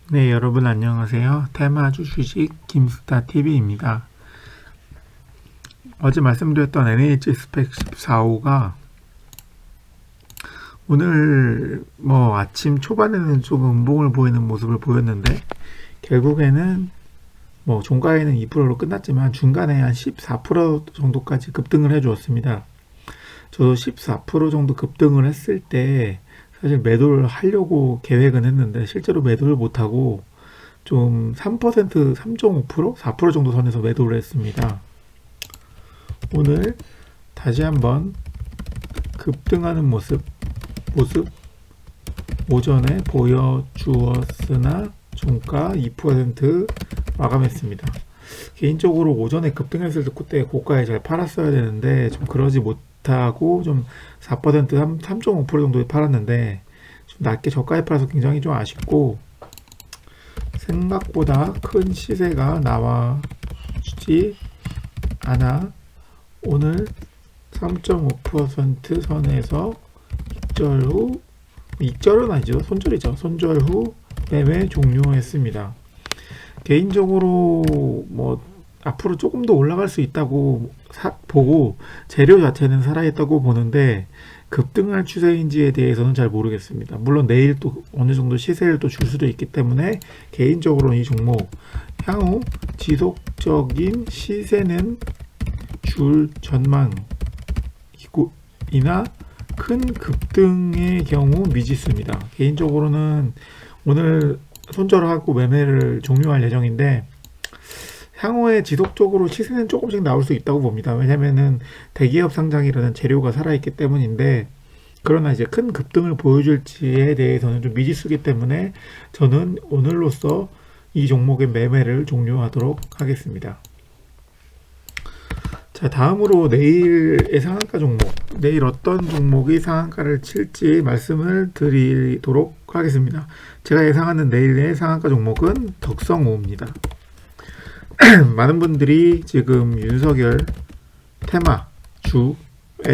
네, 여러분 안녕하세요. 테마주 주식 김스타TV입니다. 어제 말씀드렸던 NH 스펙 14호가 오늘 아침 초반에는 조금 음봉을 보이는 모습을 보였는데 결국에는 종가에는 2%로 끝났지만 중간에 한 14% 정도까지 급등을 해주었습니다. 저도 14% 정도 급등을 했을 때 사실 매도를 하려고 계획은 했는데 실제로 매도를 못하고 좀 3%, 3.5%, 4% 정도 선에서 매도를 했습니다. 오늘 다시 한번 급등하는 모습 오전에 보여주었으나 종가 2% 마감했습니다. 개인적으로 오전에 급등했을 때 고가에 잘 팔았어야 되는데 좀 그러지 못하고 좀 4%, 3.5% 정도에 팔았는데 좀 낮게 저가에 팔아서 굉장히 좀 아쉽고 생각보다 큰 시세가 나와주지 않아 오늘 3.5% 선에서 익절은 아니죠. 손절이죠. 손절 후 매매 종료했습니다. 개인적으로 앞으로 조금 더 올라갈 수 있다고 보고 재료 자체는 살아있다고 보는데 급등할 추세인지에 대해서는 잘 모르겠습니다. 물론 내일 또 어느 정도 시세를 또 줄 수도 있기 때문에 개인적으로는 이 종목 향후 지속적인 시세는 줄 전망이나 큰 급등의 경우 미지수입니다. 개인적으로는 오늘 손절하고 매매를 종료할 예정인데 향후에 지속적으로 시세는 조금씩 나올 수 있다고 봅니다. 왜냐면은 대기업 상장이라는 재료가 살아있기 때문인데 그러나 이제 큰 급등을 보여줄지에 대해서는 좀 미지수기 때문에 저는 오늘로써 이 종목의 매매를 종료하도록 하겠습니다. 자, 다음으로 내일의 상한가 종목, 내일 어떤 종목이 상한가를 칠지 말씀을 드리도록 하겠습니다. 제가 예상하는 내일의 상한가 종목은 덕성호입니다. 많은 분들이 지금 윤석열 테마주에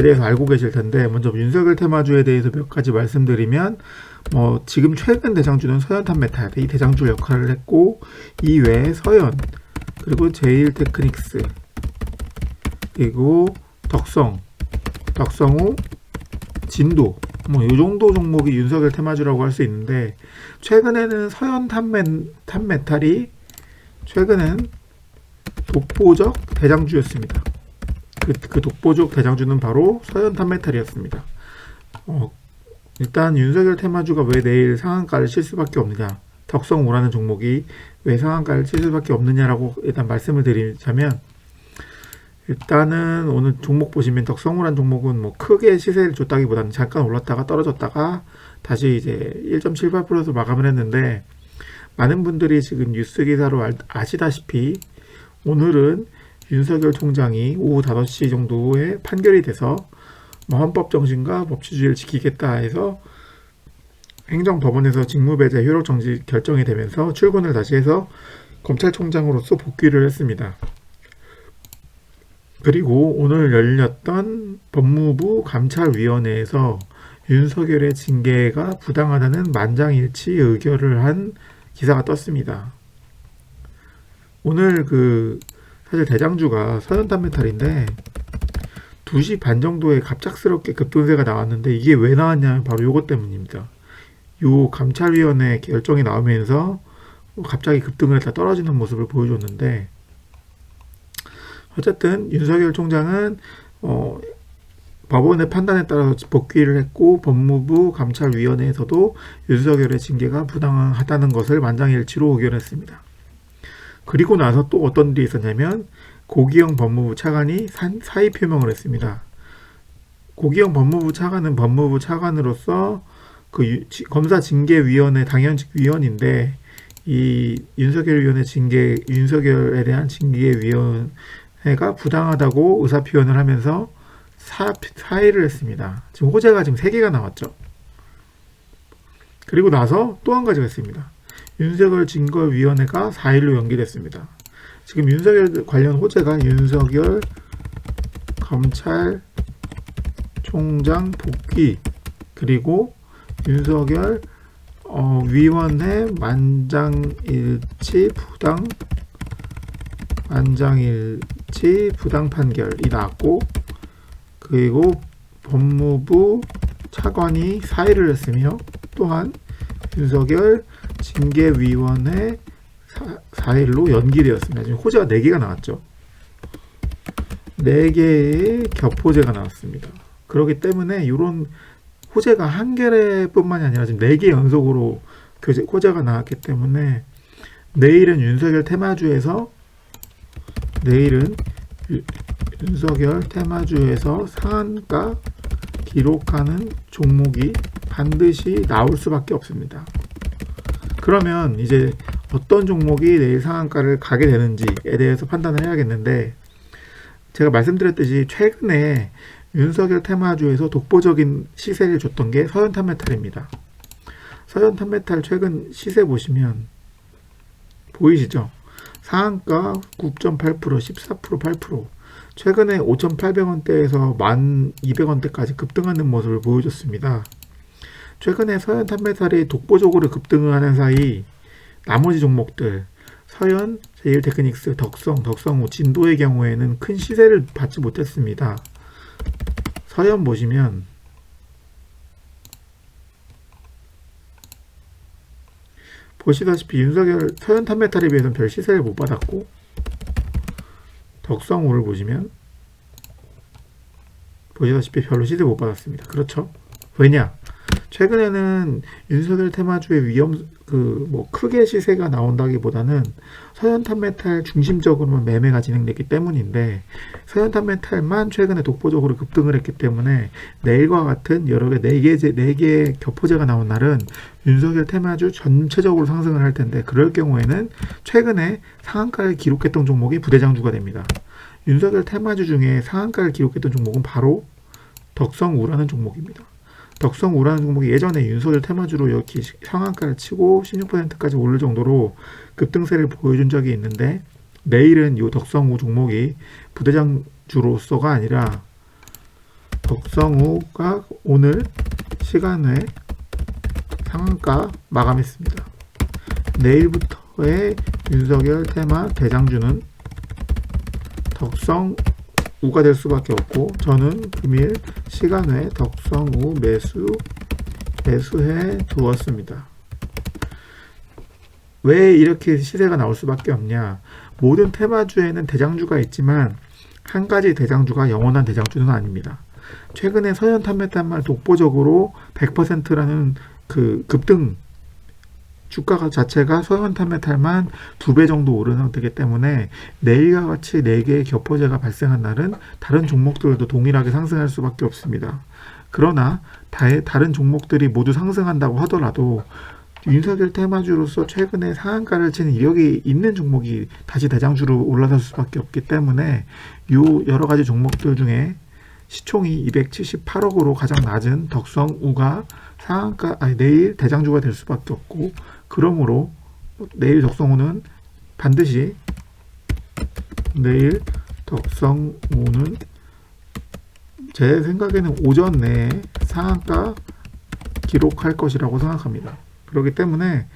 대해서 알고 계실 텐데 먼저 윤석열 테마주에 대해서 몇 가지 말씀드리면 지금 최근 대장주는 서현탄메탈 이 대장주 역할을 했고 이외에 서현 그리고 제일테크닉스 그리고 덕성호 진도 이 정도 종목이 윤석열 테마주라고 할 수 있는데 최근에는 서현 탄메탈이 최근엔 독보적 대장주였습니다. 그 독보적 대장주는 바로 서현 탄메탈이었습니다. 일단 윤석열 테마주가 왜 내일 상한가를 칠 수밖에 없느냐, 덕성호라는 종목이 왜 상한가를 칠 수밖에 없느냐라고 일단 말씀을 드리자면 일단은 오늘 종목 보시면 덕성호라는 종목은 크게 시세를 줬다기보다는 잠깐 올랐다가 떨어졌다가 다시 이제 1.78%에서 마감을 했는데 많은 분들이 지금 뉴스 기사로 아시다시피 오늘은 윤석열 총장이 오후 5시 정도에 판결이 돼서 헌법 정신과 법치주의를 지키겠다 해서 행정법원에서 직무배제 효력 정지 결정이 되면서 출근을 다시 해서 검찰총장으로서 복귀를 했습니다. 그리고 오늘 열렸던 법무부 감찰위원회에서 윤석열의 징계가 부당하다는 만장일치 의결을 한 기사가 떴습니다. 오늘 사실 대장주가 서현탄메탈인데 2시 반 정도에 갑작스럽게 급등세가 나왔는데 이게 왜 나왔냐면 바로 요것 때문입니다. 요 감찰위원회 결정이 나오면서 갑자기 급등을 했다 떨어지는 모습을 보여줬는데 어쨌든 윤석열 총장은 법원의 판단에 따라서 복귀를 했고 법무부 감찰위원회에서도 윤석열의 징계가 부당하다는 것을 만장일치로 의결했습니다. 그리고 나서 또 어떤 일이 있었냐면 고기영 법무부 차관이 사의 표명을 했습니다. 고기영 법무부 차관은 법무부 차관으로서 검사 징계위원회 당연직 위원인데 이 윤석열에 대한 징계위원회가 부당하다고 의사표현을 하면서 사의를 했습니다. 지금 호재가 지금 3개가 나왔죠. 그리고 나서 또 한 가지가 있습니다. 윤석열 징계위원회가 4일로 연기됐습니다. 지금 윤석열 관련 호재가 윤석열 검찰총장 복귀 그리고 윤석열 위원회 만장일치 부당 판결이 나왔고, 그리고 법무부 차관이 사의를 했으며, 또한 윤석열 징계위원회 사의로 연기되었습니다. 지금 호재가 4개가 나왔죠. 4개의 겹호재가 나왔습니다. 그렇기 때문에 이런 호재가 한 개뿐만이 아니라 지금 4개 연속으로 호재가 나왔기 때문에 내일은 윤석열 테마주에서 상한가 기록하는 종목이 반드시 나올 수밖에 없습니다. 그러면 이제 어떤 종목이 내일 상한가를 가게 되는지에 대해서 판단을 해야겠는데, 제가 말씀드렸듯이 최근에 윤석열 테마주에서 독보적인 시세를 줬던 게 서현탄메탈입니다. 서현탄메탈 최근 시세 보시면 보이시죠? 상한가 9.8%, 14%, 8%, 최근에 5,800원대에서 1,200원대까지 급등하는 모습을 보여줬습니다. 최근에 서현탄메탈이 독보적으로 급등하는 사이 나머지 종목들, 서현, 제일테크닉스, 덕성우, 진도의 경우에는 큰 시세를 받지 못했습니다. 서현 보시면 보시다시피 서현탄메탈에 비해서는 별 시세를 못 받았고, 덕성우를 보시면 보시다시피 별로 시세 못 받았습니다. 그렇죠? 왜냐? 최근에는 윤석열 테마주의 크게 시세가 나온다기보다는 서현탄메탈 중심적으로만 매매가 진행됐기 때문인데, 서현탄메탈만 최근에 독보적으로 급등을 했기 때문에 내일과 같은 여러 개 4개 겹호재가 나온 날은 윤석열 테마주 전체적으로 상승을 할 텐데, 그럴 경우에는 최근에 상한가를 기록했던 종목이 부대장주가 됩니다. 윤석열 테마주 중에 상한가를 기록했던 종목은 바로 덕성우라는 종목입니다. 덕성우라는 종목이 예전에 윤석열 테마주로 이렇게 상한가를 치고 16%까지 오를 정도로 급등세를 보여준 적이 있는데, 내일은 이 덕성우 종목이 부대장주로서가 아니라 덕성우가 오늘 시간에 상한가 마감했습니다. 내일부터의 윤석열 테마 대장주는 덕성우가 될 수밖에 없고, 저는 금일 시간에 덕성우 매수해 두었습니다. 왜 이렇게 시세가 나올 수밖에 없냐? 모든 테마주에는 대장주가 있지만 한 가지 대장주가 영원한 대장주는 아닙니다. 최근에 서현탄메탈만 독보적으로 100%라는 그 급등 주가 자체가 서현탄메탈만 2배 정도 오르는 상태이기 때문에 내일과 같이 4개의 겹호재가 발생한 날은 다른 종목들도 동일하게 상승할 수밖에 없습니다. 그러나 다른 종목들이 모두 상승한다고 하더라도 윤석열 테마주로서 최근에 상한가를 치는 이력이 있는 종목이 다시 대장주로 올라설 수밖에 없기 때문에 이 여러 가지 종목들 중에 시총이 278억으로 가장 낮은 덕성우가 내일 대장주가 될 수밖에 없고, 그러므로 내일 덕성우는 반드시 제 생각에는 오전 내에 상한가 기록할 것이라고 생각합니다. 그렇기 때문에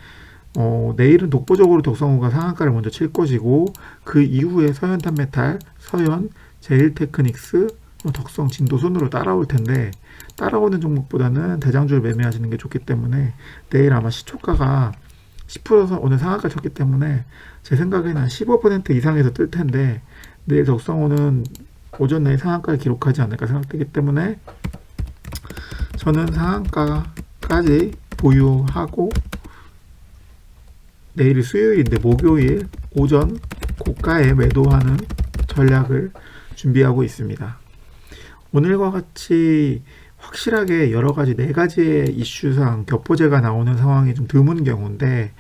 내일은 독보적으로 덕성우가 상한가를 먼저 칠 것이고, 그 이후에 서현탄메탈, 서현, 제일테크닉스, 덕성, 진도 순으로 따라올 텐데, 따라오는 종목보다는 대장주를 매매하시는 게 좋기 때문에 내일 아마 시초가가 10% 오늘 상한가 쳤기 때문에 제 생각에는 한 15% 이상에서 뜰 텐데, 내일 덕성우는 오전 내에 상한가를 기록하지 않을까 생각되기 때문에 저는 상한가까지 보유하고 내일이 수요일인데 목요일 오전 고가에 매도하는 전략을 준비하고 있습니다. 오늘과 같이 확실하게 여러 가지 4가지의 이슈상 겹호재가 나오는 상황이 좀 드문 경우인데,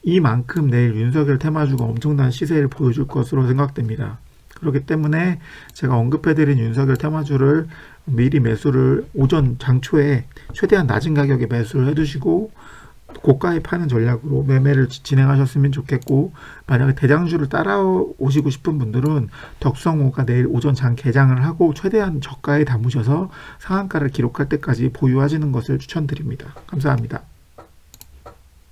이만큼 내일 윤석열 테마주가 엄청난 시세를 보여줄 것으로 생각됩니다. 그렇기 때문에 제가 언급해드린 윤석열 테마주를 미리 매수를 오전 장초에 최대한 낮은 가격에 매수를 해두시고 고가에 파는 전략으로 매매를 진행하셨으면 좋겠고, 만약에 대장주를 따라오시고 싶은 분들은 덕성우가 내일 오전 장 개장을 하고 최대한 저가에 담으셔서 상한가를 기록할 때까지 보유하시는 것을 추천드립니다. 감사합니다.